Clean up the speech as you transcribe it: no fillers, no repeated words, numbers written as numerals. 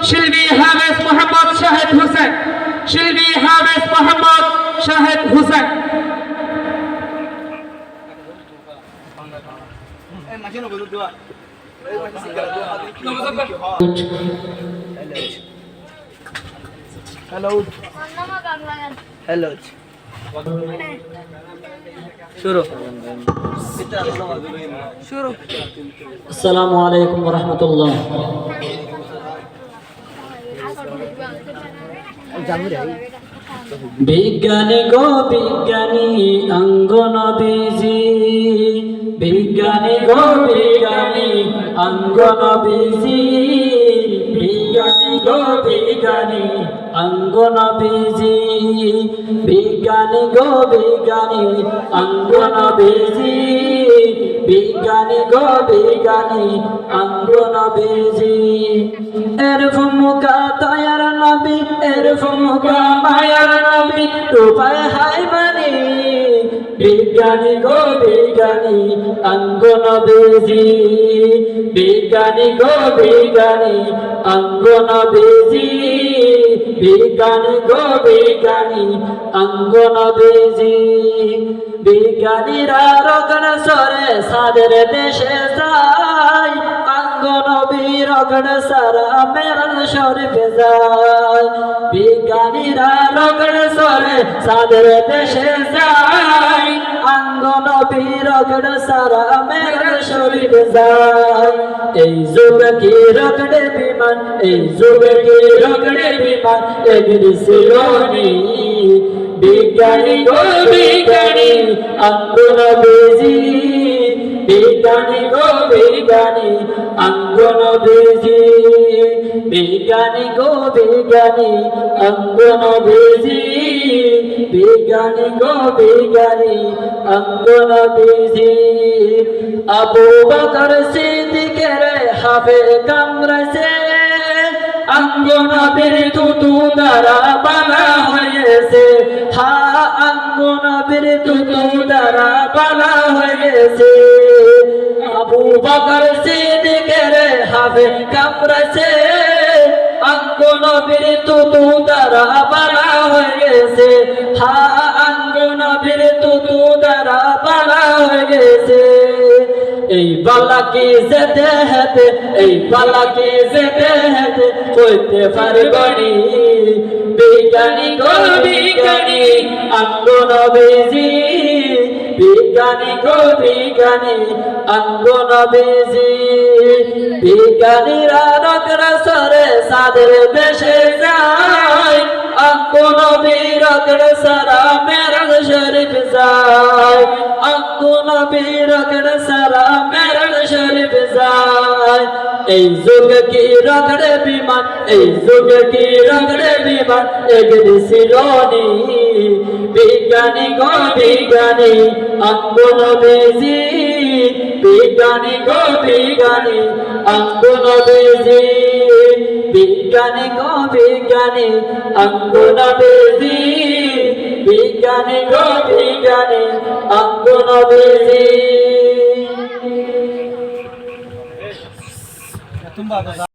শিল্পী হাফেজ মোহাম্মদ শাহেদ হোসেন, শিল্পী হাফেজ মোহাম্মদ শাহেদ হোসেন। হ্যালো হ্যালো শুরু শুরু। আসসালামু আলাইকুম ওয়া রাহমাতুল্লাহ। বিজ্ঞানী গো বিজ্ঞানী অঙ্গনবীজি, বিজ্ঞানী গো বিজ্ঞানী অঙ্গনবীজি, বিজ্ঞানী গো বিজ্ঞানী অঙ্গনবীজি, বিজ্ঞানী গো বিজ্ঞানী অঙ্গনবীজি, বিজ্ঞানী গো বিজ্ঞানী অঙ্গনবীজি। এর ভূমিকা তয়ার নবী, এর ভূমিকা মায়ার নবী, রূপায় হাই মানি বিজ্ঞানী গো বিজ্ঞানী অঙ্গনবীজি, বিজ্ঞানী গো বিজ্ঞানী অঙ্গনবীজি, বিজ্ঞানী গো বিজ্ঞানী অঙ্গনবীজি। বিজ্ঞানীরা রগণ সরে সাদের দেশে যায়, অঙ্গনবী রগণ সারা মেরন শরীফে যায়। বিজ্ঞানীরা রগণ সরে সাদের দেশে যায়, অঙ্গনবী রগণ সারা মেরন শরীফে যায়। এই যুগে কি রগড়ে বিমান, এই যুগে কি রগড়ে বিমান, এগিয়ে সিলোনি বিজ্ঞানী গো বিজ্ঞানী অঙ্গনবীজি, বিজ্ঞানী গো বিজ্ঞানী অঙ্গনবীজি, বিজ্ঞানী গো বিজ্ঞানী অঙ্গনবীজি, বিজ্ঞানী গো বিজ্ঞানী অঙ্গনবীজি। আবু বকর সিদ্দিকের হাফে কামড়েছে, অঙ্গনবীর তুতু দ্বারা বানা হয়েছে, হা অঙ্গনবীর তুতু দ্বারা বানা হয়েছে। আবু বকর সিদ্দিকের হাফে কামড়েছে, অঙ্গনবীর তুতু দ্বারা বানা হয়েছে, হা অঙ্গনবীর তুতু দ্বারা বানা হয়েছে। এই বালা কি যেতে হেতে, এই বালা কি যেতে হেতে কইতে পারবনি বিজ্ঞানী গো বিজ্ঞানী অঙ্গনবীজি, বিজ্ঞানী গো বিজ্ঞানী অঙ্গনবীজি। বিজ্ঞানীরা রগণ সরে সাদের দেশে যায়, অঙ্গনবী রগণ সারা মেরন শরীফ যায়, অঙ্গনবী রগণ সারা মেরন শরীফ যায়। এই যুগে কি রগড়ে বিমান, এই যুগে কি রগড়ে বিমান, এগিয়ে সিলোনি বিজ্ঞানী গো বিজ্ঞানী অঙ্গনবীজি, বিজ্ঞানী গো বিজ্ঞানী অঙ্গনবীজি, বিজ্ঞানী গো বিজ্ঞানী অঙ্গনবীজি, বিজ্ঞানী গো বিজ্ঞানী অঙ্গনবীজি।